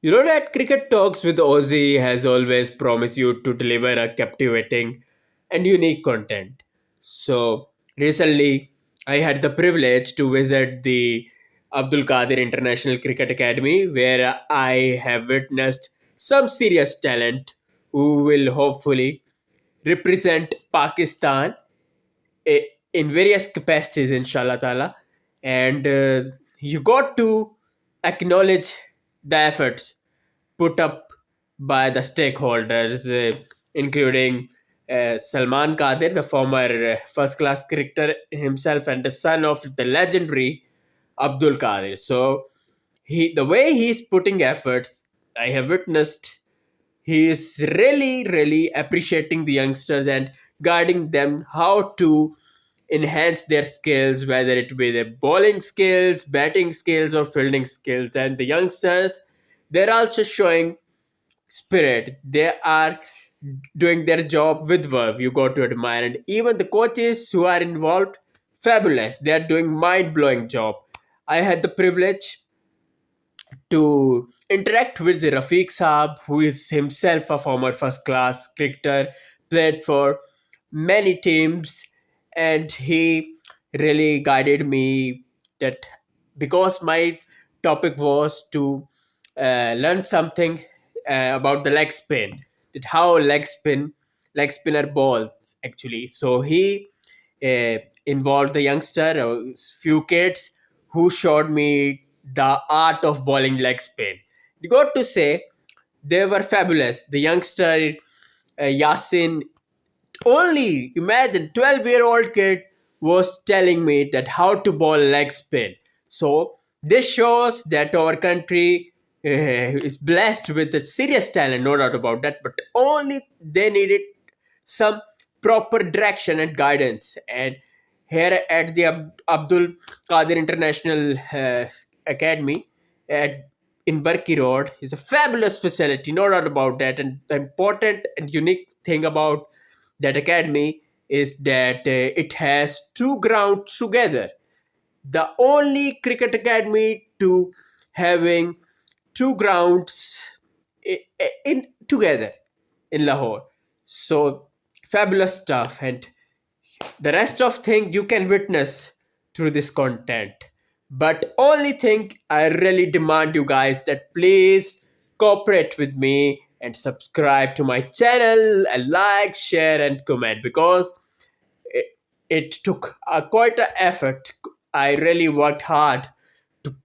You know that Cricket Talks with Ozzy has always promised you to deliver a captivating and unique content. So, recently, I had the privilege to visit the Abdul Qadir International Cricket Academy, where I have witnessed some serious talent who will hopefully represent Pakistan in various capacities, inshallah ta'ala. And you got to acknowledge the efforts put up by the stakeholders, including Salman Qadir, the former first class cricketer himself and the son of the legendary Abdul Qadir. So, the way he's putting efforts, I have witnessed he is really appreciating the youngsters and guiding them how to enhance their skills, whether it be their bowling skills, batting skills, or fielding skills. And the youngsters, they're also showing spirit. They are doing their job with verve. You got to admire. And even the coaches who are involved, fabulous. They are doing mind blowing job. I had the privilege to interact with the Rafiq Saab, who is himself a former first class cricketer, played for many teams, and he really guided me that because my topic was to learn something about the leg spin, that how leg spinner balls actually. So he involved the youngster, few kids who showed me the art of bowling leg spin. You got to say they were fabulous. The youngster Yasin, only imagine 12-year-old kid was telling me that how to bowl leg spin. So this shows that our country is blessed with a serious talent, no doubt about that. But only they needed some proper direction and guidance. And here at the Abdul Qadir International Academy at in Barki Road is a fabulous facility, no doubt about that. And the important and unique thing about that academy is that it has two grounds together. The only cricket academy to having two grounds in together in Lahore. So fabulous stuff, and the rest of thing you can witness through this content. But only thing I really demand you guys that please cooperate with me and subscribe to my channel and like, share and comment because it, it took quite an effort. I really worked hard to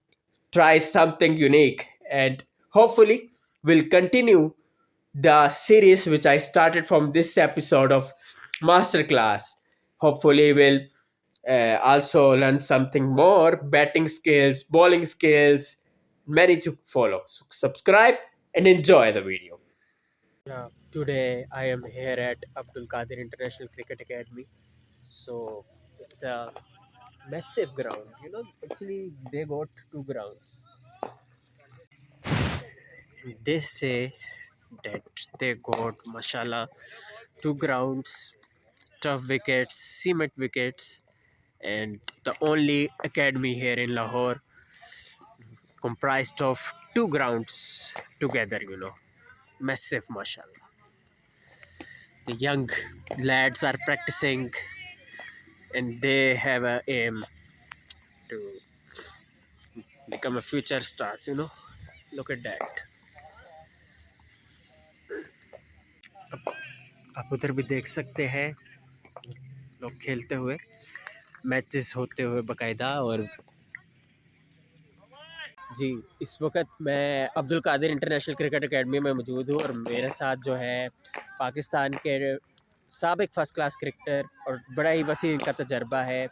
try something unique and hopefully will continue the series which I started from this episode of Masterclass. Hopefully, we'll also learn something more batting skills, bowling skills, many to follow. So, subscribe and enjoy the video. Today, I am here at Abdul Qadir International Cricket Academy. So, it's a massive ground. Actually, they got two grounds. They say that they got, mashallah, two grounds, tough wickets, cement wickets, and the only academy here in Lahore comprised of two grounds together, massive, mashallah. The young lads are practicing and they have a aim to become a future stars. Look at that. आप उधर भी देख सकते हैं लोग खेलते हुए matches होते हुए बकायदा और जी इस वक्त मैं Abdul Qadir international cricket academy में मौजूद हूँ और मेरे साथ जो है पाकिस्तान के साबिक फर्स्ट क्लास क्रिकेटर और बड़ा ही वसी इनका तजर्बा है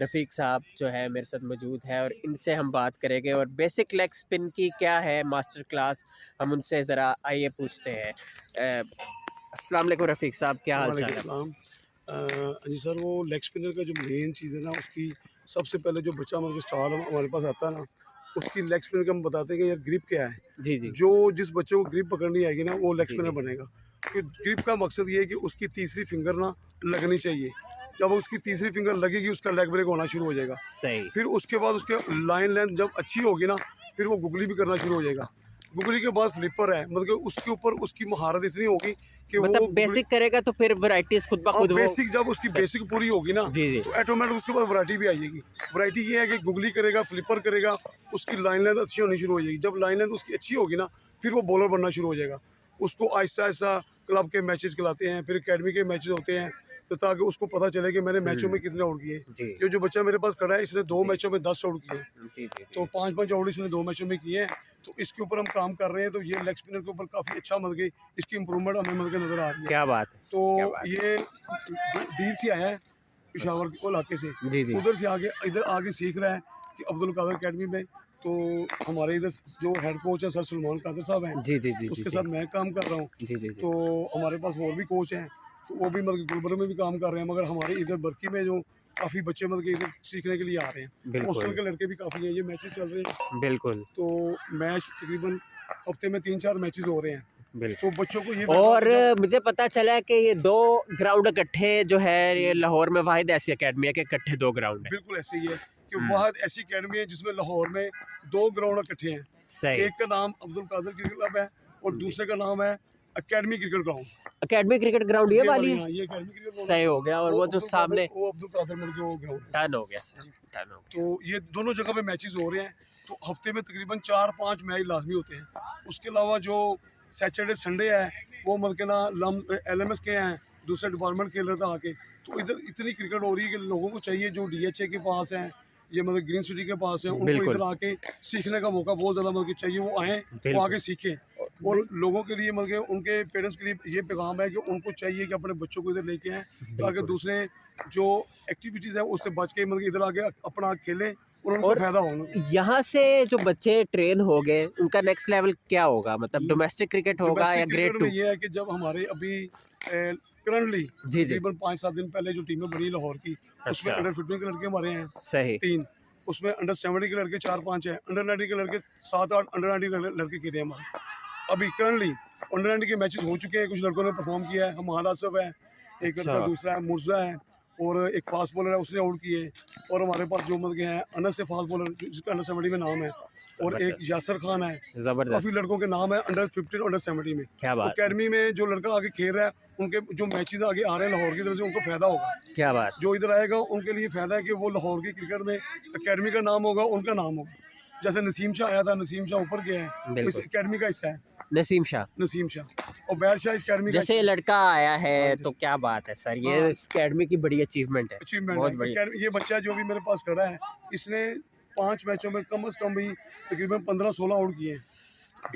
रफ़ीक साहब जो है मेरे साथ मौजूद है और इनसे हम बात करेंगे और बेसिक लेग स्पिन की क्या है मास्टर क्लास हम उनसे ज़रा आइए पूछते हैं। अस्सलाम वालेकुम रफ़ीक साहब, क्या हाल चाल है? वालेकुम जी सर, वो लेग स्पिनर का जो मेन चीज़ है ना, उसकी सबसे पहले जो बच्चा मतलब स्टार हमारे पास आता है ना, उसकी लेग स्पिनर का हम बताते हैं कि यार ग्रिप क्या है। जी जी जो जिस बच्चे को ग्रिप पकड़नी आएगी ना, वो लेग जी स्पिनर जी बनेगा। कि ग्रिप का मकसद ये है कि उसकी तीसरी फिंगर ना लगनी चाहिए। जब उसकी तीसरी फिंगर लगेगी, उसका लेग ब्रेक होना शुरू हो जाएगा। सही। फिर उसके बाद उसके लाइन लेंथ जब अच्छी होगी ना, फिर वो गुगली भी करना शुरू हो जाएगा। गुगली के बाद फ्लिपर है, मतलब कि उसके ऊपर उसकी महारत इतनी होगी कि मतलब वो बेसिक करेगा तो फिर वैरायटीज खुद ब खुद वो बेसिक जब उसकी बेसिक पूरी होगी ना, जी, जी। तो ऑटोमेटिक उसके बाद वैरायटी भी आएगी। वैरायटी ये है कि गुगली करेगा, फ्लिपर करेगा, उसकी लाइन लेंथ अच्छी होनी शुरू हो जाएगी। जब लाइन लेंथ उसकी अच्छी होगी ना, फिर वो बॉलर बनना शुरू हो जाएगा। उसको आहिस्ता आहिस्ता क्लब के मैचेस खिलाते हैं, फिर एकेडमी के मैचेस होते हैं, तो ताकि उसको पता चले कि मैंने मैचों में कितने आउट किए। जी। ये जो बच्चा मेरे पास खड़ा है, इसने 2 मैचों में 10 आउट किए, जी, जी, तो 5-5 आउट इसने 2 मैचों में किए हैं। तो इसके ऊपर हम काम कर रहे हैं। तो ये लेग स्पिनर के ऊपर काफ़ी अच्छा मतलब कि इसकी इंप्रूवमेंट हमें मतलब कि नज़र आ रही है। क्या बात है, क्या तो बात है। ये दीर से आया है, पिशावर के इलाके से, जी, जी। उधर से आगे इधर आगे सीख रहा है कि अब्दुल कादर अकेडमी में। तो हमारे इधर जो हेड कोच है सर सलमान कादर साहब हैं, जी, जी, जी, उसके जी, साथ मैं काम कर रहा हूँ। जी, जी, जी। तो हमारे पास और भी कोच हैं, तो वो भी मतलब गुलबर्ग में भी काम कर रहे हैं, मगर हमारे इधर बर्की में जो काफ़ी बच्चे मतलब कि इधर सीखने के लिए आ रहे हैं, हॉस्टल बिल्कुल, के लड़के भी काफ़ी हैं। ये मैचेस चल रहे हैं, बिल्कुल, तो मैच तकरीबन हफ्ते में 3-4 मैचेस हो रहे हैं। बिल्कुल। तो बच्चों को ये और जब मुझे पता चला कि ये 2 ग्राउंड इकट्ठे जो है ये लाहौर में वाहिद ऐसी अकेडमी है कि इकट्ठे 2 ग्राउंड है। बिल्कुल ऐसे ही है कि वाहद ऐसी अकेडमी है जिसमें लाहौर में 2 ग्राउंड इकट्ठे हैं। सही। एक का नाम अब्दुल कादर क्रिकेट क्लब है और दूसरे का नाम है academy cricket ground. Academy cricket ground ये वाली है? हाँ, ये अकेडमी क्रिकेट ग्राउंड सही हो गया। और वो जो सामने वो अब्दुल कादर मतलब कि वो ग्राउंड है। डन हो गया सर, डन हो गया। तो ये दोनों जगह पे मैचेस हो रहे हैं। तो हफ्ते में तकरीबन 4-5 मैच लाजमी होते हैं। उसके अलावा जो सैटरडे संडे है वो मतलब कि ना LMS के हैं, दूसरे डिपार्टमेंट खेल रहे थे आके। तो इधर इतनी क्रिकेट हो रही है कि लोगों को चाहिए जो DHA के पास हैं, ये मतलब ग्रीन सिटी के पास है, उनको बिल्कुल। इधर आके सीखने का मौका बहुत ज़्यादा मतलब कि चाहिए। वो आएँ, वो बिल्कुल। आके सीखें। और लोगों के लिए मतलब कि उनके पेरेंट्स के लिए ये पैगाम है कि उनको चाहिए कि अपने बच्चों को इधर लेके आएँ, ताकि दूसरे जो एक्टिविटीज़ है उससे बच के मतलब इधर आके अपना खेलें और उनको और फ़ायदा हो उनको। यहाँ से जो बच्चे ट्रेन हो गए उनका नेक्स्ट लेवल क्या होगा? मतलब डोमेस्टिक क्रिकेट होगा या डोमेस्टिक ग्रेड क्रिकेट 2? में ये है कि जब हमारे अभी करंटली जी, जी। तकरीबन 5-7 दिन पहले जो टीमें बनी लाहौर की, उसमें अच्छा। अंडर 15 के लड़के हमारे हैं सही। 3, उसमें अंडर 70 के लड़के 4-5 हैं, अंडर 90 के लड़के 7-8 अंडर 90 के लड़के खेले हैं हमारे। अभी करंटली अंडर 90 के मैचेस हो चुके हैं, कुछ लड़कों ने परफॉर्म किया है। हमाद आसफ है, एक अच्छा। लड़का दूसरा है मुर्जा है, और एक फास्ट बॉलर है उसने आउट किए। और हमारे पास जो मतलब के हैं अनस से फास्ट बॉलर जिसका अंडर 70 में नाम है, और एक जबरदस्त, यासर खान है। जबरदस्त। काफ़ी लड़कों के नाम है अंडर 15 अंडर 70 में। क्या तो बात है, अकेडमी में जो लड़का आगे खेल रहा है, उनके जो मैचेस आगे आ रहे हैं लाहौर की तरफ से, उनको फ़ायदा होगा। क्या बात। जो इधर आएगा उनके लिए फ़ायदा है कि वो लाहौर की क्रिकेट में अकेडमी का नाम होगा, उनका नाम होगा। जैसे नसीम शाह आया था, नसीम शाह ऊपर गया है, वो इस बिल्कुल। अकेडमी का हिस्सा है, नसीम शाह नसीम शाह। और बैर शाह इस अकेडमी का जैसे ये लड़का आया है तो जैसे- क्या बात है सर, ये हाँ। इस अकेडमी की बड़ी अचीवमेंट है, अचीवमेंट बहुत है। बड़ी। ये बच्चा जो भी मेरे पास खड़ा है, इसने 5 मैचों में कम से कम भी तकरीबन 15-16 आउट किए हैं।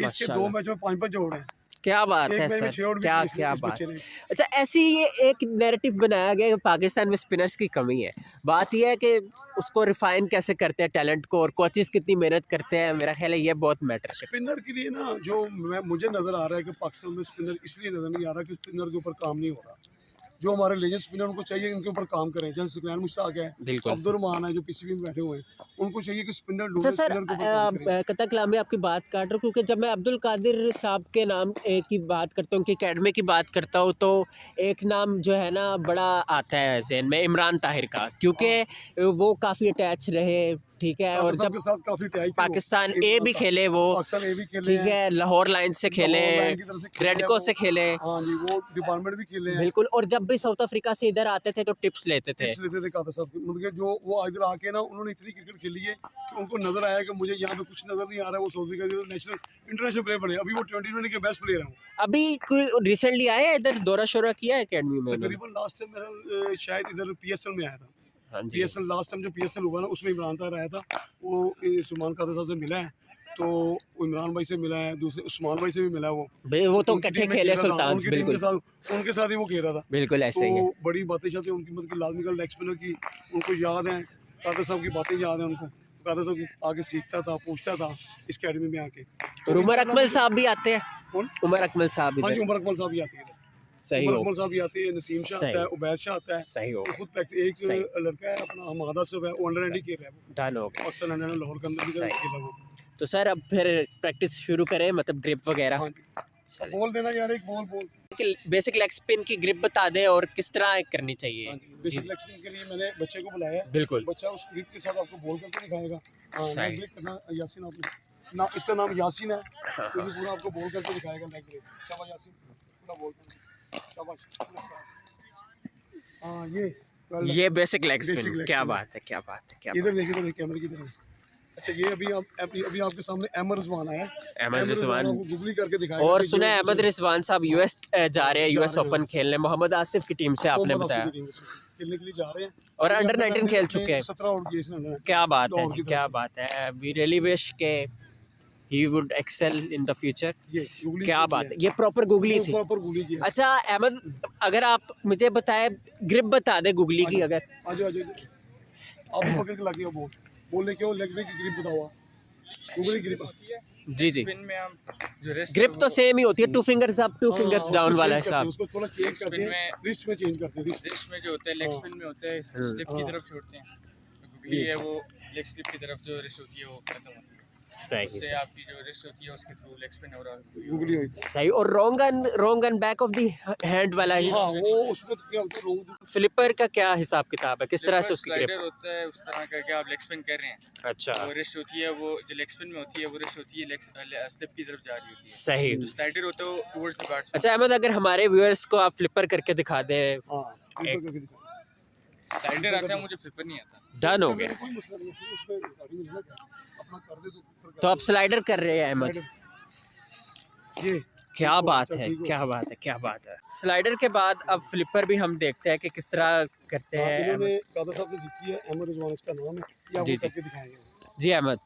इसके 2 माशाल्लाह। मैचों में 5-5 आउट हैं। क्या बात एक है मैच में सर, 6 आउट भी क्या किए क्या इस बात। बच्चे ने। अच्छा, ऐसी ये एक नैरेटिव बनाया गया कि पाकिस्तान में स्पिनर्स की कमी है। बात यह है कि उसको रिफाइन कैसे करते हैं टैलेंट को, और कोचेस कितनी मेहनत करते हैं, मेरा ख्याल है ये बहुत मैटर करता स्पिनर के लिए ना जो मुझे नज़र आ रहा है कि पाकिस्तान में स्पिनर इसलिए नज़र नहीं आ रहा कि स्पिनर के ऊपर काम नहीं हो रहा। जो हमारे लेजेंड स्पिनर उनको चाहिए इनके ऊपर काम करें। जैसे सुकैन मुश्ताक है, बिल्कुल। अब्दुल रहमान है जो PCB में बैठे हुए हैं, उनको चाहिए कि स्पिनर अच्छा ढूंढे, सर, स्पिनर के ऊपर काम करें। कतक कलामी आपकी बात काट रहा हूँ क्योंकि जब मैं अब्दुल कादिर साहब के नाम की बात करता हूँ, उनकी अकेडमी की बात करता हूँ, तो एक नाम जो है ना बड़ा आता है ज़हन में, इमरान ताहिर का, क्योंकि वो काफ़ी अटैच रहे, ठीक है। और पाकिस्तान जब के साथ काफ़ी अटैच थे वो। पाकिस्तान ए इमरान भी साहब। खेले वो, पाकिस्तान ए भी खेले ठीक हैं, है, लाहौर लाइन से खेले, लाहौर लाइन की तरफ से खेले हैं रेडको वो। से खेले, हाँ जी, वो डिपार्टमेंट भी खेले हैं। बिल्कुल। और जब भी साउथ अफ्रीका से इधर आते थे तो टिप्स लेते थे। टिप्स लेते थे कादर साहब की, मतलब कि जो वो इधर आके ना उन्होंने इतनी क्रिकेट खेली है कि उनको नजर आया कि मुझे यहाँ पे कुछ नजर नहीं आ रहा है। वो साउथ अफ्रीका के नेशनल इंटरनेशनल प्लेयर बने, अभी वो 2020 के बेस्ट प्लेयर हैं। अभी कोई रिसेंटली आया है इधर, दौरा शोरा किया है अकेडमी में उन्होंने? तकरीबन लास्ट टाइम मेरा शायद इधर PSL में आया था। हाँ जी। PSL लास्ट टाइम जो PSL हुआ ना, उसमें इमरान ताहिर आया था। वो सुमान कादर साहब से मिला है, तो वो इमरान भाई से मिला है, दूसरे उस्मान भाई से भी मिला है। वो भाई वो तो उनकी इकट्ठे टीम में खेले खेल रहा था, सुल्तान, उनकी टीम के बिल्कुल साथ उनके साथ ही वो खेल रहा था। बिल्कुल ऐसे ही है। तो बड़ी बातें शातें उनकी मतलब कि लाजमी का लेग स्पिनर की उनको याद हैं, कादर साहब की बातें याद हैं उनको। कादर साहब की आगे सीखता था, पूछता था इस अकेडमी में आके। और उमर अकमल साहब भी आते हैं, कौन? उमर अकमल साहब हाँ जी, इधर। उमर अकमल साहब भी आती है इधर। सही उमर हो, अकमल साहब भी आती है, नसीम शाह सही। आता है, उबैद शाह आता है। सही हो, वो खुद एक सही। लड़का है अपना हमाद आसिफ है, वो अंडर 90 खेल रहा है, वो डन हो गया। अक्सर अंडर लाहौर के अंदर भी सही। खेला वो। तो सर अब फिर प्रैक्टिस शुरू करें, मतलब ग्रिप वगैरह? हाँ जी, बॉल देना यार, एक बॉल। बेसिक लेग स्पिन की ग्रिप बता दे और किस तरह करनी चाहिए। हाँ जी, बेसिक लेग स्पिन के लिए मैंने बच्चे को बुलाया है। बिल्कुल बच्चा उस ग्रिप के साथ आपको बॉल करके दिखाएगा। हाँ, सही। ग्रिप करना यासीन आपने। ना इसका नाम यासीन है, तो ये पूरा आपको बोल करके दिखाएगा लेग ब्रेक। शाबाश यासीन, पूरा बोल कर, शाबाश। हाँ ये basic leg Basic spin, leg क्या spin। बात है, क्या बात है, क्या इधर देखिए, तो देखिए कैमरे की तरफ। अच्छा, ये अभी आपके सामने अहमद रिजवान आया है। अहमद रिजवान। आपको गूगली करके दिखाएगा। और कि सुना है जो- अहमद रिजवान साहब यूएस जा रहे हैं, जा यूएस रहे हैं। ओपन खेलने, मोहम्मद आसिफ की टीम से आपने मोहम्मद बताया। आसिफ की टीम से खेलने के लिए जा रहे हैं। और अभी अंडर अपने 19 खेल अपने चुके हैं। 17 आउट किए इसने under 19। क्या बात है लाहौर जी, की तरफ क्या से। बात है। वी रियली विश के he would excel in the future. ये गूगली क्या से बात किया है, ये प्रॉपर गुगली थी। प्रॉपर गूगली की है। अच्छा अहमद, अगर आप मुझे बताए, ग्रिप बता दे गुगली की अगर। आ जाओ आप भी पकड़ के लाके आओ, बोलने क्यों लेग में की ग्रिप बताओ। गूगली ग्रिप जी जी, स्पिन में हम जो रिस्ट ग्रिप तो सेम ही होती है, 2 फिंगर्स अप 2 फिंगर्स उसको डाउन वाला change करते हैं, हिसाब। उसको थोड़ा चेंज करते Spin हैं, में- रिस्ट में चेंज करते हैं रिस्ट। रिस्ट में जो होता है लेग हाँ। स्पिन में होता है स्लिप की हाँ। तरफ छोड़ते हैं, तो गुगली है वो लेग स्लिप की तरफ जो रिस्ट होती है वो खत्म होती है, सही उससे सही आपकी जो रिस्ट होती है उसके थ्रू लेग स्पिन हो रहा है। गूगली हुई थी। सही। और wrong and back of the hand वाला ही हाँ, वो उसको क्या होता है रोंग। फ्लिपर का क्या हिसाब किताब है, किस तरह से उसकी स्लाइडर ग्रिप? होता है उस तरह का कि आप लेग स्पिन कर रहे हैं, अच्छा वो रिस्ट होती है, वो जो लेग स्पिन में होती है वो रिस्ट होती है लेग स्लिप की तरफ जा रही होती है, सही। तो स्लाइडर होता है वो टुवर्ड्स द बैट्समैन। अच्छा अहमद, अगर हमारे व्यूअर्स को आप फ्लिपर करके दिखा दे। हाँ, फ्लिपर करके दिखाओ। स्लाइडर आता है, मुझे फ्लिपर नहीं आता। डन हो गया। कोई मसला नहीं है, उसमें रिकॉर्डिंग में लगा है। अपना कर दे तो फ्लिपर कर तो आप दे। स्लाइडर कर रहे हैं अहमद, ये क्या बात अच्छा, है, ठीक हो। क्या बात है, क्या बात है। स्लाइडर के बाद अब फ्लिपर भी हम देखते हैं कि किस तरह करते हाँ, हैं इन्होंने अहमद। कादर साहब से सीखी है, अहमद रिजवान इसका नाम है, या जी, वो जी। करके दिखाएंगे। जी अहमद,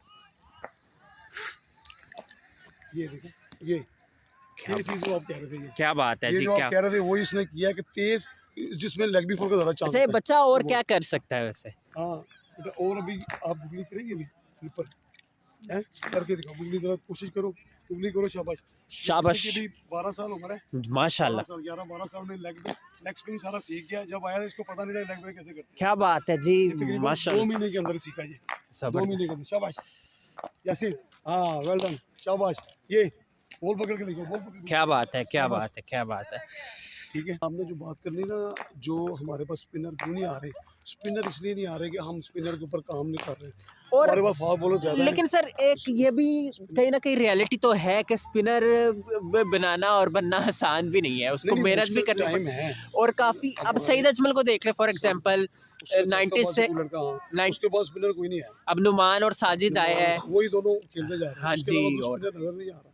ये देखो, ये चीज जो आप कह रहे थे, ये क्या बात है ये जी, जो क्या। आप कह रहे थे वही इसने किया कि तेज, जिसमें लेग भी फोर का ज्यादा चांस अच्छा ये बच्चा और क्या कर सकता है वैसे? हाँ बेटा, और अभी आप गुगली करेंगे अभी फ्लिपर हैं करके दिखाओ, गुगली जरा कोशिश करो, गुगली करो, शाबाश शाबाश, बच्चे की भी 12 साल उम्र है, 12 माशाल्लाह, साल 11-12 साल में लेग स्पिन सारा सीख गया। जब आया इसको पता नहीं था लेग ब्रेक कैसे करते हैं। क्या बात है जी, ये तकरीबन 2 माशाल्लाह, महीने के अंदर सीखा, ये 2 जबरदस्त। महीने के अंदर। शाबाश यासीन, हाँ वेल डन, शाबाश। ये बॉल पकड़ के देखो, बॉल पकड़ के, क्या बात है, क्या बात है, क्या बात है। ठीक है। हमने जो बात करनी ना, जो हमारे पास स्पिनर क्यों नहीं आ रहे, स्पिनर इसलिए नहीं आ रहे कि हम स्पिनर के ऊपर काम नहीं कर रहे, और हमारे पास फास्ट बॉलर ज्यादा है। लेकिन सर एक ये भी कहीं ना कहीं रियलिटी तो है कि स्पिनर बनाना और बनना आसान भी नहीं है, उसको नहीं, मेहनत भी मुश्किल करनी टाइम पड़ती है। है। और काफी, अब सईद अजमल को देख ले फॉर एग्जांपल, 90 से उसके पास स्पिनर कोई नहीं है, अब नुमान और साजिद आए हैं। वही दोनों खेलते जा रहे हैं। हाँ उसके जी, अलावा कोई और- स्पिनर नजर नहीं आ रहा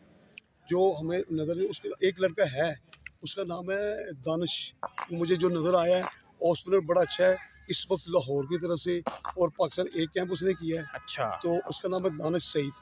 जो हमें नजर नहीं। उसके एक लड़का है, उसका नाम है दानिश, वो मुझे जो नजर आया है, और स्पिनर बड़ा अच्छा है इस वक्त लाहौर की तरफ से, और पाकिस्तान एक कैंप उसने किया है, अच्छा, तो उसका नाम है दानिश सईद।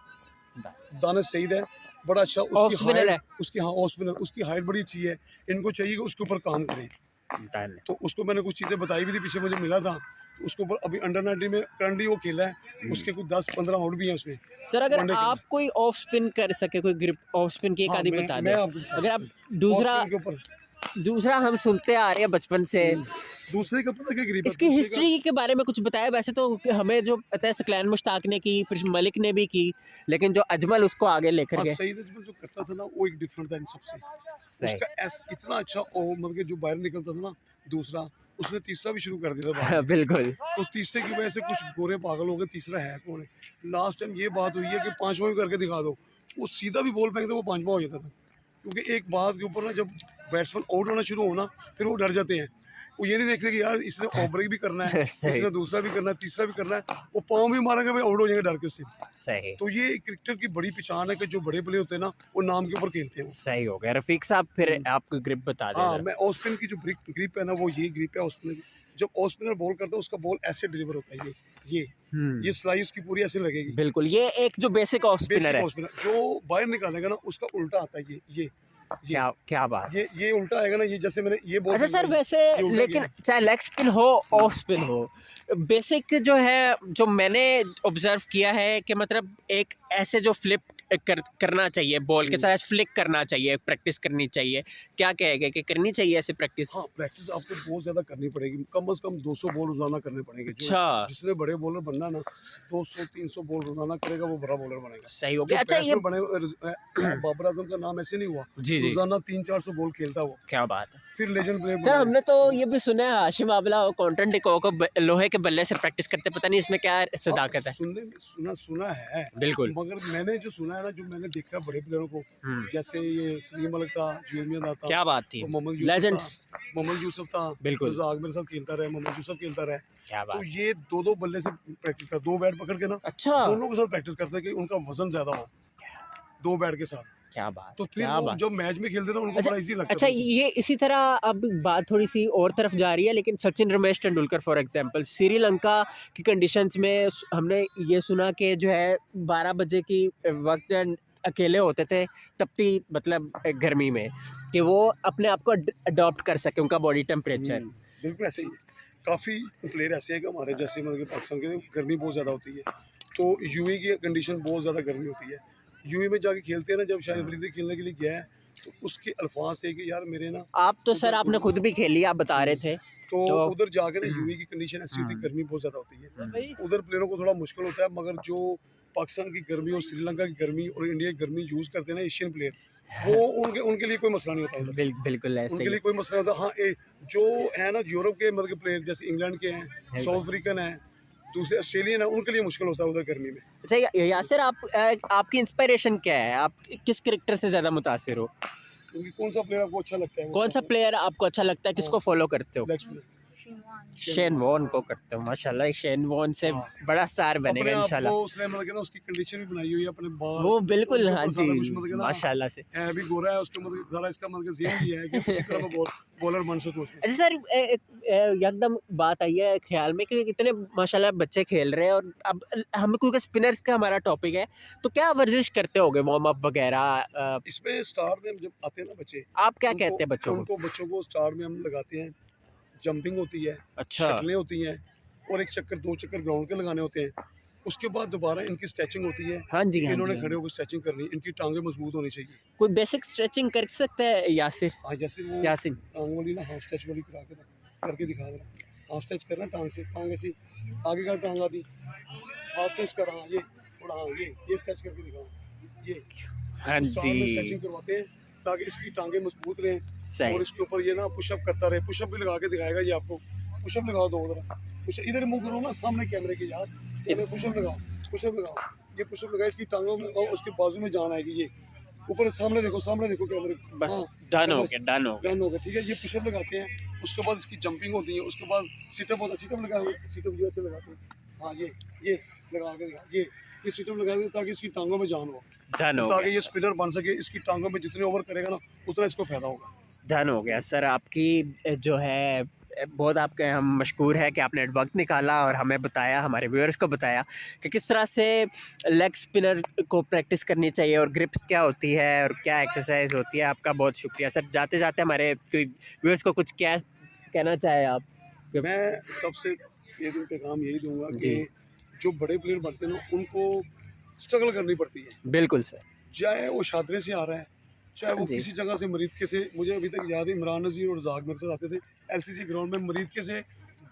दानिश सईद है, बड़ा अच्छा ऑफ स्पिनर है। उसकी, हाँ ऑफ स्पिनर, उसकी हाइट बड़ी अच्छी है। इनको चाहिए कि उसके ऊपर काम करें, डन। तो उसको मैंने कुछ चीज़ें बताई भी थी, पीछे मुझे मिला था, तो उसके ऊपर अभी अंडर 19 में करंटली वो खेला है, उसके कुछ 10-15 आउट भी हैं उसमें। सर अगर वनडे के आप कोई ऑफ स्पिन कर सके, कोई ग्रिप ऑफ स्पिन की एक हाँ, आदि मैं- बता मैं दें। आपको बता अगर आप ऑफ दूसरा स्पिन के ऊपर दूसरा हम सुनते आ रहे हैं बचपन से, दूसरे का पता क्या ग्रिप है, इसकी दूसरे हिस्ट्री के बारे में कुछ बताया। वैसे तो हमें जो पता है सकलैन मुश्ताक ने की, फिर मलिक ने भी की, लेकिन जो अजमल उसको आगे लेकर का, गए। हाँ, सईद अजमल जो करता था ना, वो एक डिफरेंट था इन सबसे। सही। उसका एस इतना अच्छा, और मतलब कि जो बाहर निकलता था ना, दूसरा उसने तीसरा भी शुरू कर दिया था बाहर। बिल्कुल, तो तीसरे की वजह से कुछ गोरे पागल हो गए, तीसरा है कौन है। लास्ट टाइम ये बात हुई है कि 5वां भी करके दिखा दो, वो सीधा भी बॉल फेंकते वो 5वां हो जाता था, क्योंकि एक बात के ऊपर ना जब बैट्समैन आउट होना शुरू हो ना, फिर वो डर जाते हैं। वो ये नहीं देखते कि यार इसने ऑफ ब्रेक भी करना है, सही। इसने दूसरा भी करना है, तीसरा भी करना है, वो पाँव भी मारेंगे भाई आउट हो जाएंगे डर के उससे। सही, तो ये क्रिकेटर की बड़ी पहचान है कि जो बड़े प्लेयर होते हैं ना, वो नाम के ऊपर खेलते हैं। सही हो गया। रफीक साहब फिर आपको ग्रिप बता हाँ, दें। मैं ऑफ स्पिन की जो ग्रिप है ना, वो ये ग्रिप है ऑफ स्पिनर की। जब ऑफ स्पिनर बॉल करता है, उसका बॉल ऐसे डिलीवर होता है, ये स्लाइस उसकी पूरी ऐसे लगेगी। बिल्कुल, ये एक जो बेसिक ऑफ स्पिनर बेसिक है। ऑफ स्पिनर जो बाहर निकालेगा ना, उसका उल्टा आता है, ये क्या क्या बात है। ये उल्टा आएगा ना, ये जैसे मैंने ये बॉल अच्छा सर, वैसे ये उल्टा लेकिन गया। चाहे लेग स्पिन हो ऑफ स्पिन हो, बेसिक जो है, जो मैंने ऑब्जर्व किया है कि मतलब एक ऐसे जो फ्लिप करना चाहिए बॉल के साथ, फ्लिक करना चाहिए, प्रैक्टिस करनी चाहिए। क्या कहेंगे कि करनी चाहिए ऐसे प्रैक्टिस? हाँ, प्रैक्टिस आपको बहुत ज़्यादा करनी पड़ेगी, कम से कम 200 बॉल रोजाना करने पड़ेंगे। अच्छा। जिसने बड़े बॉलर बनना ना, 200-300 बॉल रोजाना करेगा, वो बड़ा बॉलर बनेगा। सही हो जो गया। अच्छा ये बने बाबर आजम का नाम ऐसे नहीं हुआ, जी, जी। रोजाना 300-400 बॉल खेलता वो, क्या बात है फिर लेजेंड प्लेयर सर। हमने तो ये भी सुना है हाशिम आबला और कॉन्टन डिको को लोहे के बल्ले से प्रैक्टिस करते, पता नहीं इसमें क्या सदाकत है। सुनने में सुना है, बिल्कुल। मगर मैंने जो सुना है है ना, जो मैंने देखा बड़े प्लेयरों को, जैसे ये सलीम मलिक था, जुवेल मियां था, क्या बात थी, और मोहम्मद लेजेंड्स। यूसुफ था, मोहम्मद यूसुफ था, बिल्कुल। रज़ाक मेरे साथ खेलता रहा, मोहम्मद यूसुफ खेलता रहा। क्या तो बात। ये दो बल्ले से प्रैक्टिस कर, 2 बैट पकड़ के ना अच्छा, दोनों के साथ प्रैक्टिस करते हैं कि उनका वजन ज्यादा हो 2 बैट के साथ। क्या बात, तो फिर क्या वो बात। जब मैच में खेलते ना उनको अच्छा, बड़ा इजी लगता अच्छा था। ये इसी तरह अब बात थोड़ी सी और तरफ जा रही है, लेकिन सचिन रमेश तेंदुलकर फॉर एग्जांपल श्रीलंका की कंडीशंस में हमने ये सुना कि जो है 12 बजे की वक्त अकेले होते थे तपती मतलब गर्मी में, कि वो अपने आप को अडॉप्ट कर सके उनका बॉडी टेम्परेचर। बिल्कुल ऐसे ही है। काफ़ी प्लेयर ऐसे हैं कि हमारे जैसे मतलब कि पाकिस्तान के गर्मी बहुत ज़्यादा होती है, तो यूए की कंडीशन बहुत ज़्यादा गर्मी होती है। यूए में जाके खेलते हैं ना, जब शाहिद अफरीदी खेलने के लिए गया है तो उसके अल्फाज है कि यार मेरे ना आप तो सर आपने खुद भी खेली, आप बता रहे थे। तो तो उधर जाके ना यूए की कंडीशन ऐसी होती है, गर्मी बहुत ज़्यादा होती है, उधर प्लेयरों को थोड़ा मुश्किल होता है। मगर जो पाकिस्तान की गर्मी और श्रीलंका की गर्मी और इंडिया की गर्मी यूज़ करते हैं ना एशियन प्लेयर, वो उनके उनके लिए कोई मसला नहीं होता उधर। बिल्कुल ऐसे उनके ही। लिए कोई मसला नहीं होता। हाँ, जो है ना यूरोप के मतलब के प्लेयर, जैसे इंग्लैंड के हैं, साउथ अफ्रीकन हैं, दूसरे ऑस्ट्रेलियन है, उनके लिए मुश्किल होता है उधर गर्मी में। अच्छा यासिर, आप आपकी इंस्पिरेशन क्या है, आप किस क्रिकेटर से ज़्यादा मुतासिर हो, क्योंकि कौन सा प्लेयर आपको अच्छा लगता है? वो कौन सा प्लेयर आपको अच्छा लगता है, किसको फॉलो करते हो? Leg spinner. शेन वॉर्न को करते हो, माशाल्लाह शेन वॉर्न से बड़ा स्टार अपने बनेगा आप इंशाल्लाह। को उसने मतलब कि ना उसकी कंडीशन भी बनाई हुई है अपने बाल, वो बिल्कुल, उसके हाँ ऊपर जी, सारा कुछ मतलब कि ना माशाल्लाह से। है भी गोरा है, उसके मतलब सारा इसका मतलब ज़हन भी है कि किसी तरह मैं बॉलर बन सकूं उसमें। अच्छा सर, एकदम बात आई है ख्याल में कि इतने माशाल्लाह बच्चे खेल रहे हैं, और अब हम क्योंकि स्पिनर्स का हमारा टॉपिक है, तो क्या वर्जिश करते होगे, वार्म अप वगैरह? इसमें स्टार में जब आते हैं ना बच्चे, आप क्या उनको कहते हैं बच्चों को? उनको बच्चों को स्टार में हम लगाते हैं, जंपिंग होती है, अच्छा। शटलें होती हैं, और 1 चक्कर 2 चक्कर ग्राउंड के लगाने होते हैं। उसके बाद दोबारा इनकी स्ट्रेचिंग होती है हाँ जी, कि हाँ इन्होंने जी, हाँ खड़े जी। होकर स्ट्रेचिंग करनी, इनकी टांगें मजबूत होनी चाहिए। कोई बेसिक स्ट्रेचिंग कर सकते हैं यासिर? हाँ, जैसे वो यासिन, टांग वाली ना हाफ स्ट्रेच वाली करके दिखा देना। हाफ स्ट्रेच करना टांग से, टांग ऐसी आगे का टांग आती, हाफ स्ट्रेच कर, हाँ ये थोड़ा, हाँ ये स्ट्रेच करके दिखाओ, ये हाँ स्टार में जी, स्ट्रेचिंग करवाते हैं ताकि इसकी टांगें मजबूत रहें। सही। और इसके ऊपर ये ना पुशअप करता रहे, पुशअप भी लगा के दिखाएगा ये आपको। पुशअप लगाओ, दो उधर पुशअप, इधर मुंह करो ना सामने कैमरे के यार, इधर पुशअप लगाओ, पुशअप लगाओ, ये पुशअप लगाओ, इसकी टांगों में लगाओ, उसके बाजू में जान आएगी। ये ऊपर सामने देखो कैमरे, बस हाँ, डन हो कैमरे, गया, डन हो गया। डन हो गया, ठीक है। ये पुशअप लगाते हैं, उसके बाद इसकी जंपिंग होती है, उसके बाद सिटअप होता है, सिटअप लगाओ, सिटअप जो ऐसे लगाते हैं, हाँ ये लगा के दिखा, ये सिटअप लगा के ताकि इसकी टांगों में जान हो, डन हो ताकि गया, ये स्पिनर बन सके। इसकी टांगों में जितने ओवर करेगा ना उतना इसको फायदा होगा। डन हो गया सर। आपकी जो है बहुत आपके हम मशकूर है कि आपने वक्त निकाला और हमें बताया, हमारे व्यूअर्स को बताया कि किस तरह से लेग स्पिनर को प्रैक्टिस करनी चाहिए और ग्रिप्स क्या होती है और क्या एक्सरसाइज होती है। आपका बहुत शुक्रिया सर। जाते जाते हमारे व्यूअर्स को कुछ क्या कहना चाहे आप? मैं सबसे एक पैगाम यही दूंगा जी। कि जो बड़े प्लेयर बनते हैं ना उनको स्ट्रगल करनी पड़ती है, बिल्कुल सर। चाहे वो शादरे से आ रहा है, चाहे वो जी। किसी जगह से मरीदके से। मुझे अभी तक याद है इमरान नज़ीर और रज़ाक मेरे साथ आते थे एलसीसी ग्राउंड में, मरीदके से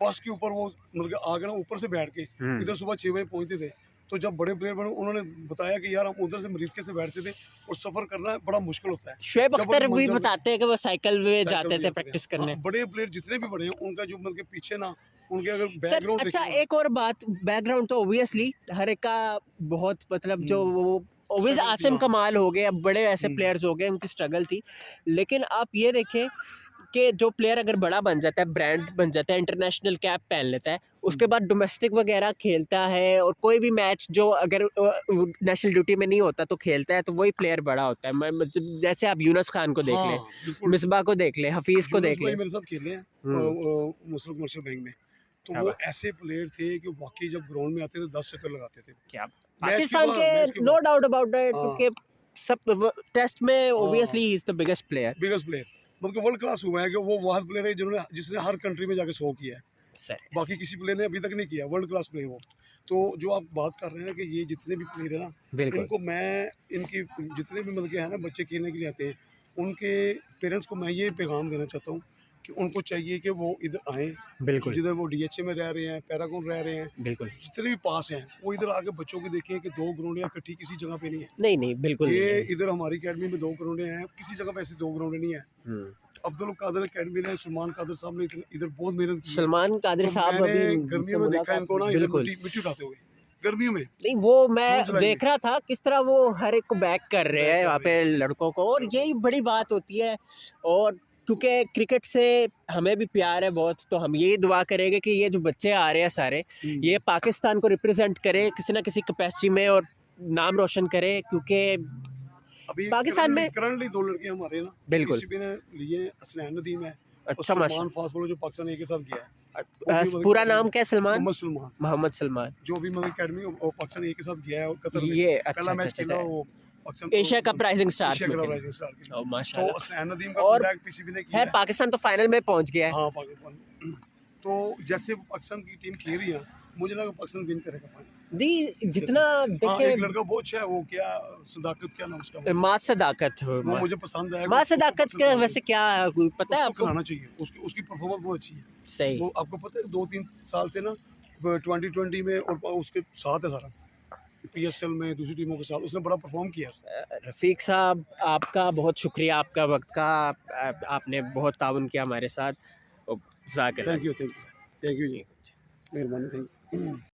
बस के ऊपर वो मतलब आगे ना ऊपर से बैठ के इधर सुबह 6 बजे पहुंचते थे। तो जब बड़े प्लेयर बने उन्होंने बताया कि यार हम उधर से मरीदके से बैठते थे और सफ़र करना बड़ा मुश्किल होता है। शुएब जब अख्तर वो भी मंजिल- बताते हैं कि वो साइकिल में साइकिल जाते पे थे जाते प्रैक्टिस थे। करने। हाँ, बड़े प्लेयर जितने भी बड़े हैं उनका जो मतलब के पीछे ना उनके अगर सर बैकग्राउंड अच्छा, एक और बात, बैकग्राउंड तो ऑब्वियसली हर एक का बहुत मतलब जो वो ऑब्वियस Struggle आसिम थी, कमाल हो गए, अब बड़े ऐसे प्लेयर्स हो गए, उनकी स्ट्रगल थी। लेकिन आप ये देखें कि जो प्लेयर अगर बड़ा बन जाता है, ब्रांड बन जाता है, इंटरनेशनल कैप पहन लेता है, उसके बाद डोमेस्टिक वगैरह खेलता है, और कोई भी मैच जो अगर नेशनल ड्यूटी में नहीं होता तो खेलता है, तो वही प्लेयर बड़ा होता है। मतलब जैसे आप यूनुस खान को देख हाँ, लें, बिल्कुल। मिसबा को देख लें, हफीज़ को यूनुस देख भाई लें। मेरे साथ खेले हैं मुस्लिम कमर्शियल बैंक में। तो क्या वो बात। ऐसे प्लेयर थे कि वाकई जब ग्राउंड में आते थे 10 चक्कर लगाते थे। क्या मैच पाकिस्तान मैच के नो डाउट अबाउट दैट, हाँ। क्योंकि सब टेस्ट में obviously he is the biggest player. Biggest player मतलब वर्ल्ड क्लास हुआ है कि वो वाहद प्लेयर है जिसने हर कंट्री में जाके 100 किया है, सर बाकी किसी प्लेयर ने अभी तक नहीं किया। वर्ल्ड क्लास प्लेयर वो। तो जो आप बात कर रहे हैं ना कि ये जितने भी प्लेयर है ना, बिल्कुल। इनको मैं इनकी जितने भी मतलब के है ना बच्चे खेलने के लिए आते हैं, उनके पेरेंट्स को मैं ये पैगाम देना चाहता हूँ कि उनको चाहिए कि वो इधर आएँ, बिल्कुल जिधर वो डीएचए में रह रहे हैं, पैरागॉन रह रहे हैं, बिल्कुल। जितने भी पास हैं वो इधर आके बच्चों को देखें कि 2 ग्राउंडें इकट्ठी किसी जगह पे नहीं है। नहीं नहीं बिल्कुल ये नहीं है। इधर हमारी अकेडमी में 2 ग्राउंडें हैं, किसी जगह पे ऐसी 2 ग्राउंडें नहीं है। हम्म। अब्दुल कादिर अकेडमी ने, सलमान कादिर साहब ने इधर बहुत मेहनत की है। सलमान कादिर तो साहब मैंने अभी गर्मियों में देखा इनको ना इधर बिल्कुल मिट्टी उठाते हुए। गर्मियों में नहीं वो मैं जून जुलाई देख रहा था किस तरह वो हर एक को बैक कर रहे बैक हैं कर वहाँ पे लड़कों को, और यही बड़ी बात होती है। और क्योंकि क्रिकेट से हमें भी प्यार है बहुत, तो हम यही दुआ करेंगे कि ये जो बच्चे आ रहे हैं सारे, ये पाकिस्तान को रिप्रेजेंट करें किसी ना किसी कैपेसिटी में और नाम रोशन करें, क्योंकि अभी पाकिस्तान में करंटली 2 लड़के हमारे ना बिल्कुल। पीसीबी ने लिए हैं, असलैन नदीम है और अच्छा माशा सलमान फास्ट बॉलर जो पाकिस्तान ए के साथ गया है। वो भी मतलब पूरा नाम क्या है? सलमान मोहम्मद सलमान, मोहम्मद सलमान। जो भी मतलब अकेडमी और पाकिस्तान ए के साथ गया है और कतर में ये अच्छा पहला अच्छा मैच अच्छा खेला अच्छा। वो Pakistan Asia cup rising stars Asia में कप खेला। राइजिंग स्टार के लिए। ओ तो माशाल्लाह। असलैन नदीम का और कॉन्टैक्ट पीसीबी ने किया खैर है। पाकिस्तान तो फाइनल में पहुंच गया है। हाँ पाकिस्तान। तो जैसे पाकिस्तान की टीम खेल रही है, मुझे लगा पाकिस्तान विन करेगा फाइनल। दी जितना हाँ, एक देखे लड़का बहुत अच्छा है, वो क्या सदाकत, क्या नाम उसका, माँ सदाकत वो मुझे पसंद आया। माँ उसको सदाकत पाकिस्तान का खिलाना वैसे क्या पता है उसको आपको? खिलाना चाहिए, उसकी उसकी परफॉर्मेंस बहुत अच्छी है। सही। वो आपको पता है 2-3 साल से ना 2020 में और उसके साथ है सारा पीएसएल में दूसरी टीमों के साथ उसने बड़ा परफॉर्म किया है। रफ़ीक साहब आपका बहुत शुक्रिया, आपका वक्त का, आपने बहुत ताउन किया हमारे साथ। Thank you, thank you, thank you जी, मेहरबानी, थैंक यू।